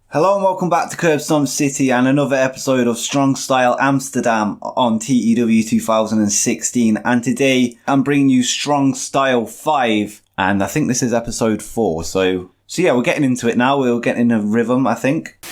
Hello and welcome back to Stomp City and another episode of Style Amsterdam on TEW 2016, and today I'm bringing you Style 5 and I think this is episode 4, so yeah, we're getting into it now, we're getting a rhythm I think.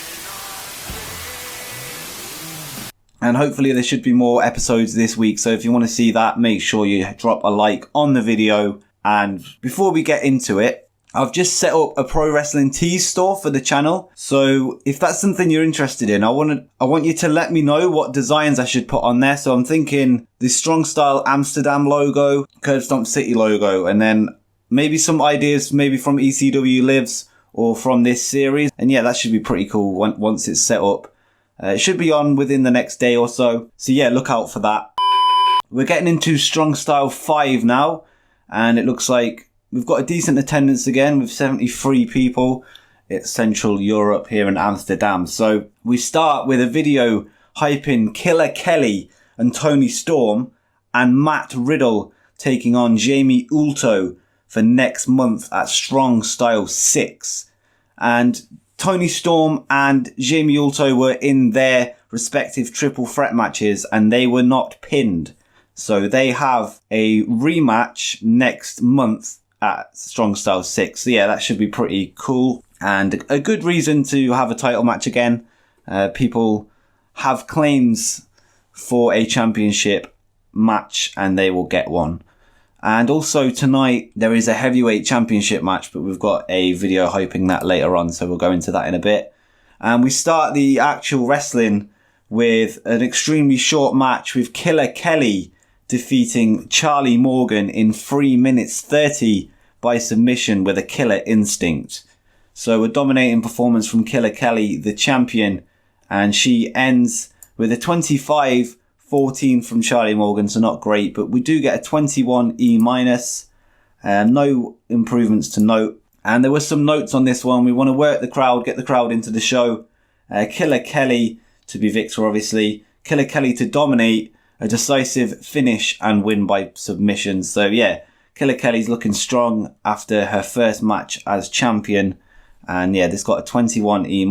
And hopefully there should be more episodes this week, so if you want to see that, make sure you drop a like on the video. And before we get into it, I've just set up a pro wrestling tees store for the channel. So if that's something you're interested in, I want you to let me know what designs I should put on there. So I'm thinking the Style Amsterdam logo, Stomp City logo, and then maybe some ideas maybe from ECW Lives or from this series. And yeah, that should be pretty cool once it's set up. It should be on within the next day or so. So yeah, look out for that. We're getting into Style 5 now, and it looks like we've got a decent attendance again with 73 people. It's Central Europe here in Amsterdam. So we start with a video hyping Killer Kelly and Tony Storm and Matt Riddle taking on Jamie Ulto for next month at Style 6. And Tony Storm and Jamie Ulto were in their respective triple threat matches and they were not pinned. So they have a rematch next month at Style 6. So yeah, that should be pretty cool and a good reason to have a title match again. People have claims for a championship match and they will get one. And also tonight there is a heavyweight championship match, but we've got a video hyping that later on, so we'll go into that in a bit. And we start the actual wrestling with an extremely short match with Killer Kelly defeating Charlie Morgan in 3 minutes 30 by submission with a killer instinct. So a dominating performance from Killer Kelly, the champion, and she ends with a 25-14 from Charlie Morgan, so not great, but we do get a 21 E-. No improvements to note. And there were some notes on this one. We want to work the crowd, get the crowd into the show. Killer Kelly to be victor, obviously. Killer Kelly to dominate, a decisive finish and win by submission. So yeah, Killer Kelly's looking strong after her first match as champion. And yeah, this got a 21 E-.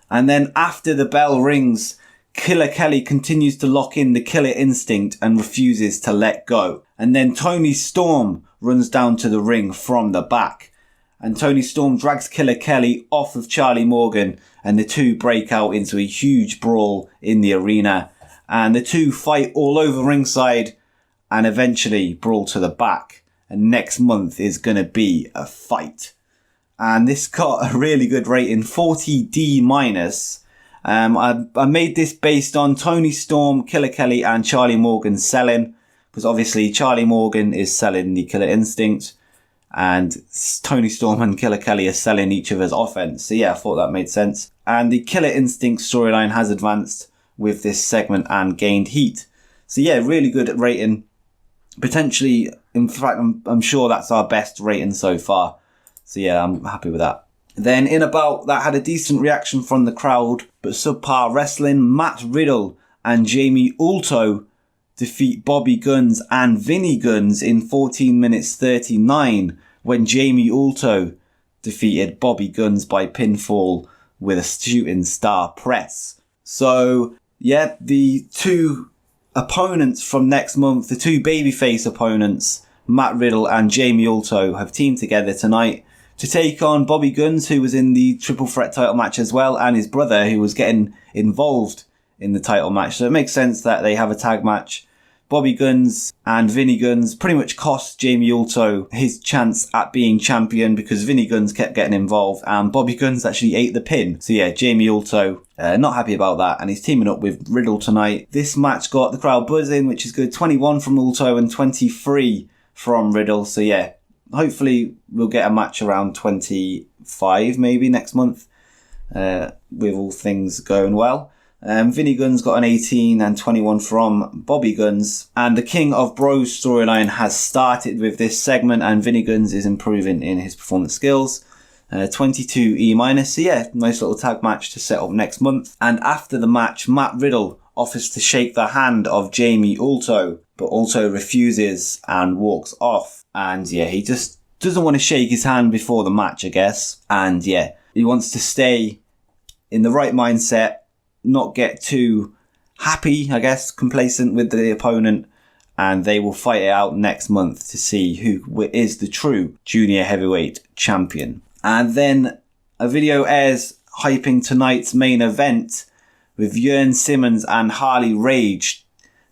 And then after the bell rings, Killer Kelly continues to lock in the killer instinct and refuses to let go. And then Tony Storm runs down to the ring from the back. And Tony Storm drags Killer Kelly off of Charlie Morgan and the two break out into a huge brawl in the arena. And the two fight all over ringside and eventually brawl to the back. And next month is going to be a fight. And this got a really good rating, 40 D-. I made this based on Tony Storm, Killer Kelly and Charlie Morgan selling. Because obviously Charlie Morgan is selling the killer instinct. And Tony Storm and Killer Kelly are selling each other's offense. So yeah, I thought that made sense. And the killer instinct storyline has advanced with this segment and gained heat. So yeah, really good rating. Potentially, in fact, I'm sure that's our best rating so far. So yeah, I'm happy with that. Then in about that had a decent reaction from the crowd, but subpar wrestling. Matt Riddle and Jamie Ulto defeat Bobby Guns and Vinnie Guns in 14 minutes 39 when Jamie Ulto defeated Bobby Guns by pinfall with a shooting star press. So yeah, the two opponents from next month, the two babyface opponents, Matt Riddle and Jamie Ulto, have teamed together tonight to take on Bobby Guns, who was in the triple threat title match as well, and his brother, who was getting involved in the title match. So it makes sense that they have a tag match. Bobby Guns and Vinnie Guns pretty much cost Jamie Ulto his chance at being champion because Vinnie Guns kept getting involved and Bobby Guns actually ate the pin. So yeah, Jamie Ulto not happy about that, and he's teaming up with Riddle tonight. This match got the crowd buzzing, which is good. 21 from Ulto and 23 from Riddle. So yeah, hopefully we'll get a match around 25 maybe next month with all things going well. Vinnie Guns got an 18 and 21 from Bobby Guns. And the King of Bros storyline has started with this segment and Vinnie Guns is improving in his performance skills. 22 E-. So yeah, nice little tag match to set up next month. And after the match, Matt Riddle offers to shake the hand of Jamie Ulto, but Ulto refuses and walks off. And yeah, he just doesn't want to shake his hand before the match, I guess. And yeah, he wants to stay in the right mindset, not get too happy, I guess, complacent with the opponent, and they will fight it out next month to see who is the true junior heavyweight champion. And then a video airs hyping tonight's main event with Jørn Simmons and Harley Rage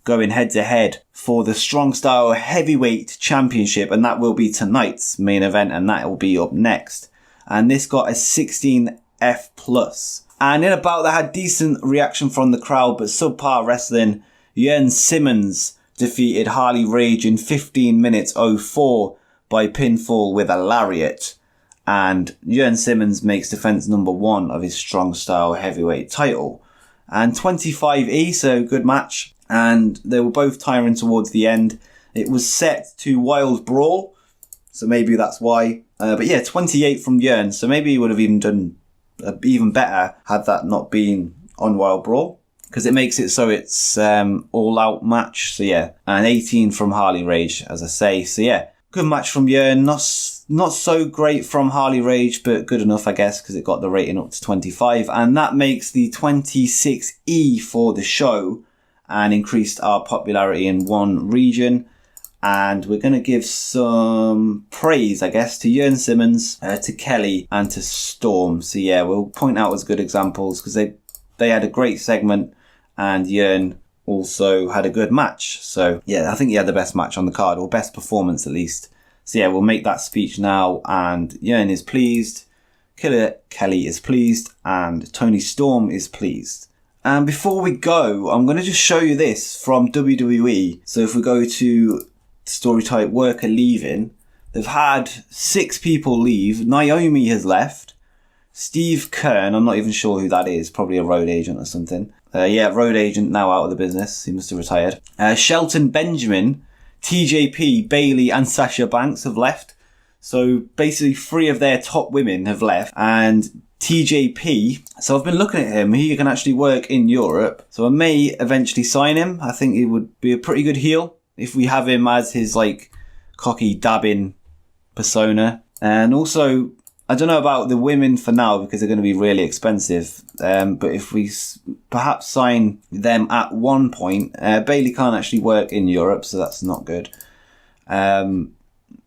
going head to head for the Strong Style Heavyweight Championship, and that will be tonight's main event, and that will be up next. And this got a 16F+. And in a bout that had decent reaction from the crowd, but subpar wrestling, Jørn Simmons defeated Harley Rage in 15 minutes 04 by pinfall with a lariat. And Jørn Simmons makes defense number 1 of his Strong Style Heavyweight title. And 25E, so good match. And they were both tiring towards the end. It was set to Wild Brawl, so maybe that's why. But yeah, 28 from Jørn, so maybe he would have even done even better had that not been on Wild Brawl, because it makes it so it's all-out match. So yeah, and 18 from Harley Rage, as I say. So yeah, good match from Jørn. Not so great from Harley Rage, but good enough, I guess, because it got the rating up to 25. And that makes the 26E for the show and increased our popularity in one region. And we're going to give some praise, I guess, to Jørn Simmons, to Kelly, and to Storm. So yeah, we'll point out as good examples because they had a great segment, and Jørn also had a good match. So yeah, I think he had the best match on the card, or best performance at least. So yeah, we'll make that speech now, and Jørn is pleased, Killer Kelly is pleased, and Tony Storm is pleased. And before we go, I'm going to just show you this from WWE. So if we go to story type worker leaving, they've had 6 people leave. Naomi has left. Steve Kern, I'm not even sure who that is, probably a road agent or something. Yeah, road agent, now out of the business. He must have retired. Shelton Benjamin, TJP, Bailey and Sasha Banks have left. So basically 3 of their top women have left. And TJP, so I've been looking at him, he can actually work in Europe, so I may eventually sign him. I think he would be a pretty good heel if we have him as his like cocky dabbing persona. And also, I don't know about the women for now because they're going to be really expensive, but if we perhaps sign them at one point, Bailey can't actually work in Europe, so that's not good.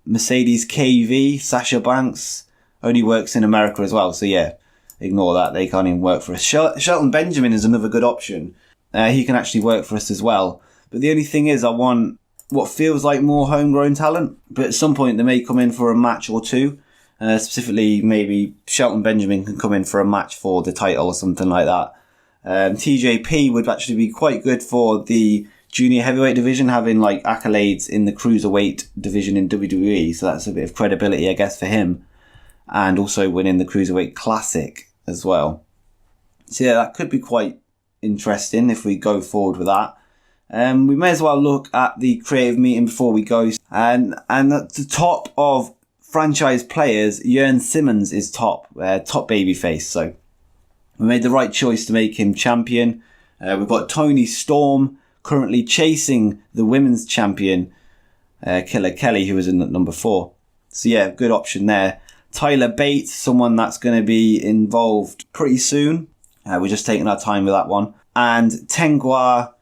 Mercedes KV, Sasha Banks only works in America as well, so yeah, ignore that. They can't even work for us. Shelton Benjamin is another good option. He can actually work for us as well. But the only thing is, I want what feels like more homegrown talent. But at some point, they may come in for a match or two. Specifically, maybe Shelton Benjamin can come in for a match for the title or something like that. TJP would actually be quite good for the junior heavyweight division, having like accolades in the cruiserweight division in WWE. So that's a bit of credibility, I guess, for him. And also winning the Cruiserweight Classic as well. So yeah, that could be quite interesting if we go forward with that. We may as well look at the creative meeting before we go. And at the top of franchise players, Jørn Simmons is top babyface. So we made the right choice to make him champion. We've got Tony Storm currently chasing the women's champion, Killer Kelly, who was in at number 4. So yeah, good option there. Tyler Bates, someone that's going to be involved pretty soon. We're just taking our time with that one. And Tengwa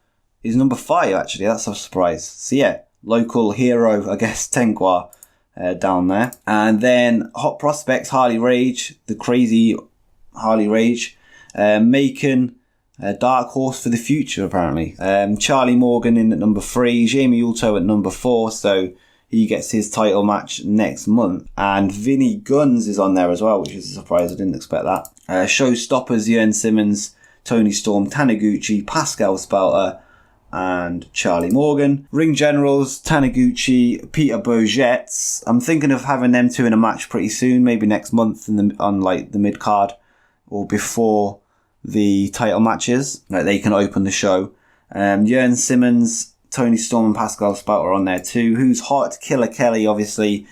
is number 5, actually. That's a surprise. So yeah, local hero, I guess, Tengwa down there. And then hot prospects, Harley Rage, the crazy Harley Rage. Macon, dark horse for the future, apparently. Charlie Morgan in at number 3. Jamie Ulto at number 4. So he gets his title match next month. And Vinny Guns is on there as well, which is a surprise. I didn't expect that. Showstoppers, Jørn Simmons, Tony Storm, Taniguchi, Pascal Spouter, and Charlie Morgan. Ring Generals, Taniguchi, Peter Bourget. I'm thinking of having them 2 in a match pretty soon, maybe next month on like the mid card or before the title matches. Like they can open the show. Jørn Simmons, Tony Storm and Pascal Spouter on there too. Who's hot? Killer Kelly, obviously.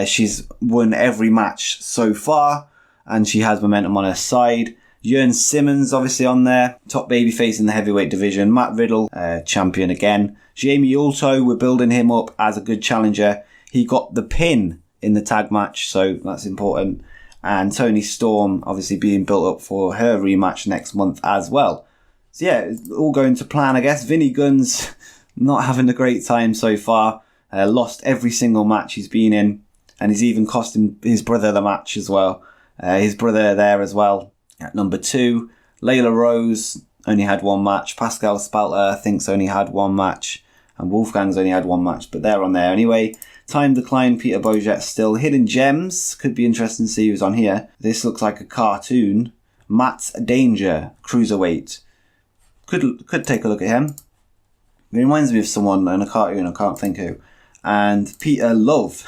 She's won every match so far, and she has momentum on her side. Jørn Simmons, obviously, on there. Top babyface in the heavyweight division. Matt Riddle, champion again. Jamie Ulto, we're building him up as a good challenger. He got the pin in the tag match, so that's important. And Toni Storm obviously being built up for her rematch next month as well. So yeah, it's all going to plan, I guess. Vinny Gunn's not having a great time so far. Lost every single match he's been in, and he's even cost his brother the match as well. His brother there as well at number 2. Layla Rose only had one match. Pascal Spalter, I think, only had one match. And Wolfgang's only had one match, but they're on there anyway. Time Decline, Peter Bojet still. Hidden Gems, could be interesting to see who's on here. This looks like a cartoon. Matt Danger, Cruiserweight. Could take a look at him. It reminds me of someone in a cartoon, I can't think who. And Peter Love.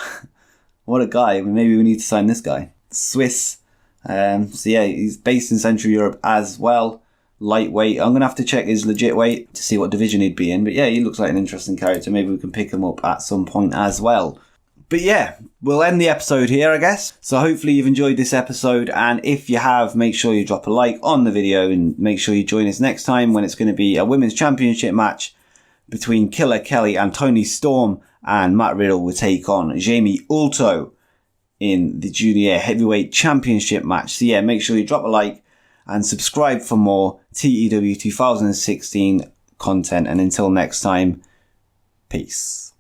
What a guy. Maybe we need to sign this guy. Swiss. So yeah, he's based in Central Europe as well. Lightweight. I'm going to have to check his legit weight to see what division he'd be in. But yeah, he looks like an interesting character. Maybe we can pick him up at some point as well. But yeah, we'll end the episode here, I guess. So hopefully you've enjoyed this episode. And if you have, make sure you drop a like on the video. And make sure you join us next time when it's going to be a women's championship match between Killer Kelly and Toni Storm. And Matt Riddle will take on Jamie Ulto in the Junior Heavyweight Championship match. So yeah, make sure you drop a like and subscribe for more TEW 2016 content. And until next time, peace.